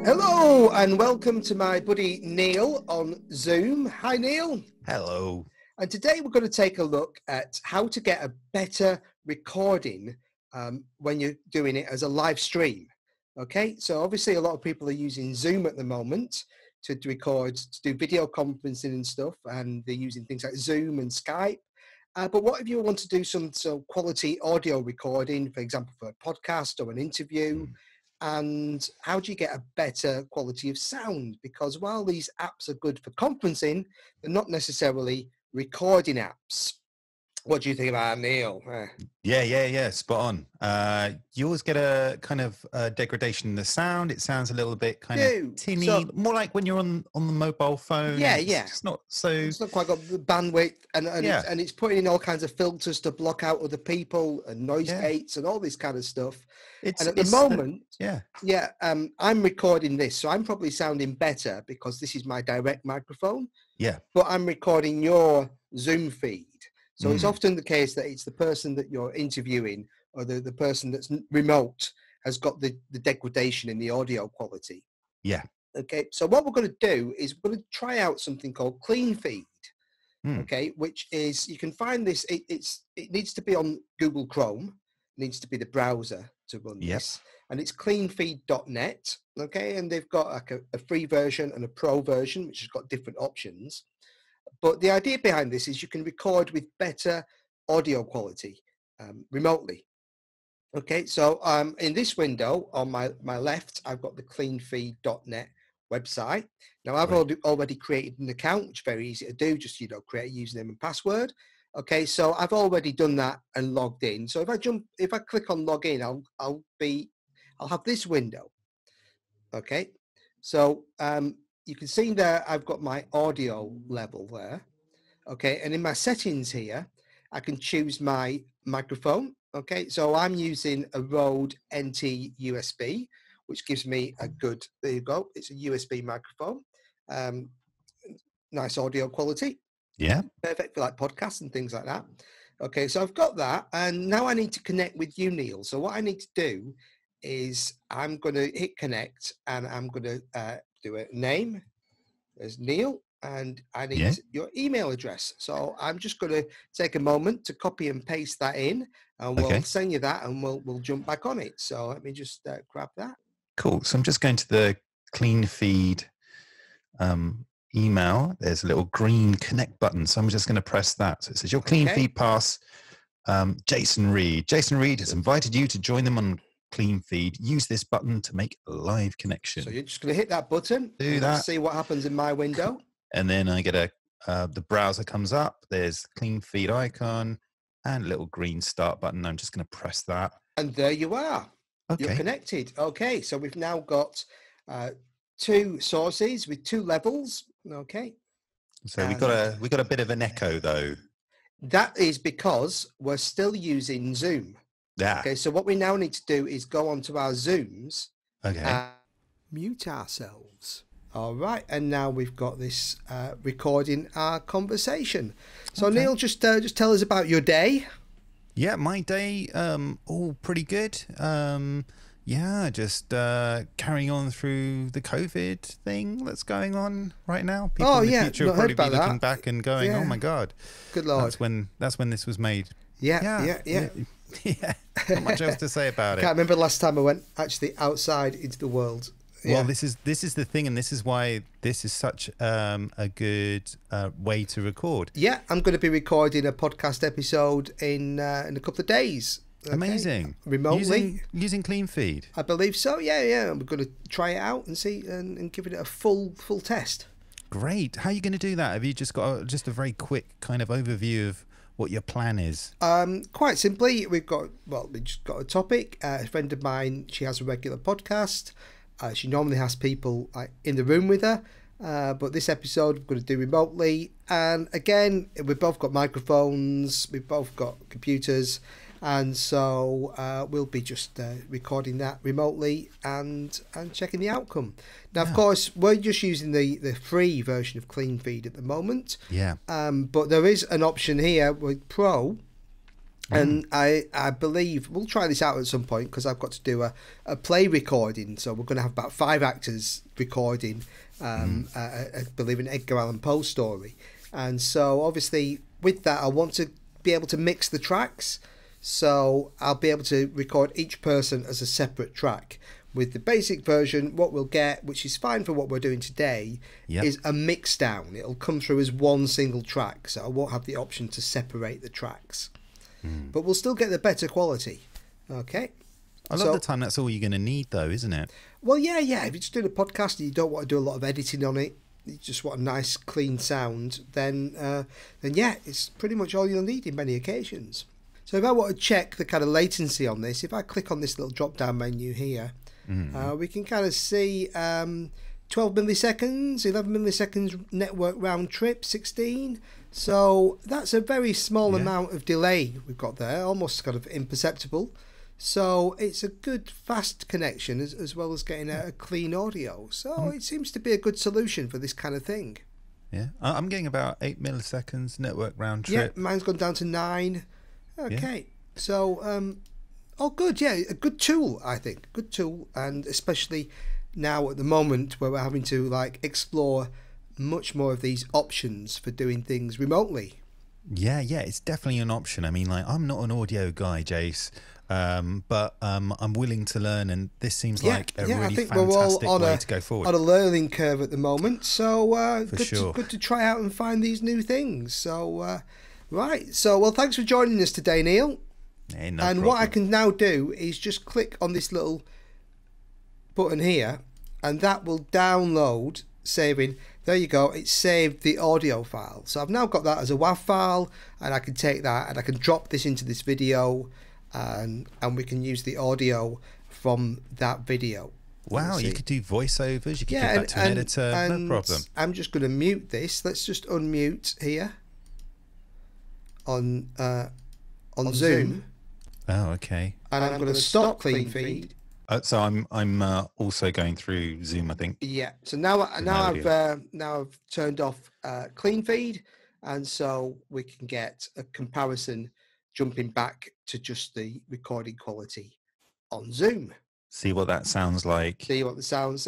Hello and welcome to my buddy Neil on Zoom. Hi Neil. Hello. And today we're going to take a look at how to get a better recording when you're doing it as a live stream. Okay, so obviously a lot of people are using Zoom at the moment to record, to do video conferencing and stuff, and they're using things like Zoom and Skype. But what if you want to do some quality audio recording, for example, for a podcast or an interview? And how do you get a better quality of sound? Because while these apps are good for conferencing, they're not necessarily recording apps. What do you think about that, Neil? Yeah. Spot on. You always get a kind of degradation in the sound. It sounds a little bit kind of tinny, more like when you're on the mobile phone. Yeah. It's not so. It's not quite got the bandwidth, and it's putting in all kinds of filters to block out other people and noise gates and all this kind of stuff. And at the moment, I'm recording this, so I'm probably sounding better because this is my direct microphone. Yeah. But I'm recording your Zoom feed. So it's often the case that it's the person that you're interviewing or the person that's remote has got the degradation in the audio quality. Yeah. Okay. So what we're going to do is we're going to try out something called Cleanfeed. Okay. Which is, you can find this, it needs to be on Google Chrome. It needs to be the browser to run this. And it's cleanfeed.net. Okay. And they've got like a free version and a pro version, which has got different options. But the idea behind this is you can record with better audio quality remotely. Okay, so in this window on my left, I've got the cleanfeed.net website. Now I've already created an account, which is very easy to do. Just create a username and password. Okay, so I've already done that and logged in. So if I click on log in, I'll have this window. Okay, so you can see there I've got my audio level there. Okay, and in my settings here, I can choose my microphone. Okay, so I'm using a Rode NT USB, which gives me a good, there you go, it's a USB microphone. Nice audio quality. Yeah. Perfect for like podcasts and things like that. Okay, so I've got that, and now I need to connect with you, Neil. So what I need to do is I'm going to hit connect, and I'm going to do a name. There's Neil, and I need your email address. So I'm just going to take a moment to copy and paste that in, and we'll send you that, and we'll jump back on it. So let me just grab that. Cool. So I'm just going to the Cleanfeed email. There's a little green connect button. So I'm just going to press that. So it says your Cleanfeed pass, Jason Reed. Jason Reed has invited you to join them on Cleanfeed. Use this button to make a live connection. So you're just going to hit that button. Do that. See what happens in my window. And then I get the browser comes up. There's Cleanfeed icon and a little green start button. I'm just going to press that. And there you are. Okay. You're connected. Okay. So we've now got two sources with two levels. Okay. So we got a bit of an echo though. That is because we're still using Zoom. Yeah. Okay, so what we now need to do is go onto our Zooms. Okay. Mute ourselves. All right, and now we've got this recording our conversation. So Neil, just tell us about your day. Yeah, my day, all pretty good. Just carrying on through the COVID thing that's going on right now. People in the future will probably be looking back and going, "Oh my God, good Lord!" That's when this was made. Yeah. Not much else to say about it. I can't remember the last time I went actually outside into the world. Well, this is the thing, and this is why this is such a good way to record. Yeah, I'm going to be recording a podcast episode in a couple of days. Okay. Amazing. Remotely using Cleanfeed. I believe so. Yeah. I'm going to try it out and see and give it a full test. Great. How are you going to do that? Have you just got a very quick kind of overview of what your plan is? Quite simply, we just got a topic. A friend of mine, she has a regular podcast. She normally has people in the room with her, but this episode we're going to do remotely. And again, we've both got microphones, we've both got computers, and so we'll be just recording that remotely and checking the outcome. Now, of course, we're just using the free version of Cleanfeed at the moment. Yeah. But there is an option here with Pro And I believe we'll try this out at some point because I've got to do a play recording. So we're going to have about 5 actors recording, I believe, an Edgar Allan Poe story. And so obviously with that, I want to be able to mix the tracks. So I'll be able to record each person as a separate track. With the basic version, what we'll get, which is fine for what we're doing today, is a mix down. It'll come through as one single track. So I won't have the option to separate the tracks. But we'll still get the better quality. Okay. A lot of the time, that's all you're going to need, though, isn't it? Well, yeah. If you're just doing a podcast and you don't want to do a lot of editing on it, you just want a nice, clean sound, then yeah, it's pretty much all you'll need in many occasions. So if I want to check the kind of latency on this, if I click on this little drop-down menu here, we can kind of see 12 milliseconds, 11 milliseconds network round trip, 16. So that's a very small amount of delay we've got there, almost kind of imperceptible. So it's a good fast connection as well as getting a clean audio. So it seems to be a good solution for this kind of thing. Yeah, I'm getting about 8 milliseconds network round trip. Yeah, mine's gone down to 9. Okay, so oh good, yeah, a good tool, I think, good tool, and especially now at the moment where we're having to like explore much more of these options for doing things remotely. Yeah, it's definitely an option. I mean, like, I'm not an audio guy, Jace, but I'm willing to learn, and this seems like a really I think fantastic we're all way to go forward. on a learning curve at the moment, so sure. good to try out and find these new things. So right, so well, thanks for joining us today, Neil. Hey, no and problem. what I can now do is just click on this little button here, and that will download, saving. There you go, it saved the audio file. So I've now got that as a WAV file, and I can take that and I can drop this into this video, and we can use the audio from that video. Wow, you could do voiceovers, you could give that to an editor, no problem. I'm just going to mute this. Let's just unmute here on Zoom. Oh, okay. And I'm going to stop Cleanfeed. So I'm also going through Zoom, I think. Yeah. So now I've turned off Cleanfeed, and so we can get a comparison jumping back to just the recording quality on Zoom. See what that sounds like. See what the sounds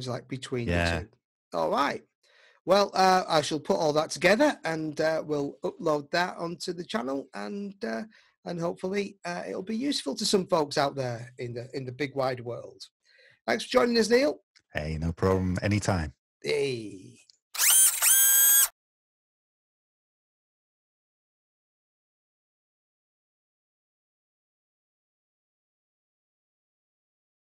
like between the two. All right. Well, I shall put all that together, and we'll upload that onto the channel, and hopefully it'll be useful to some folks out there in the big wide world. Thanks for joining us, Neil. Hey, no problem. Anytime. Hey.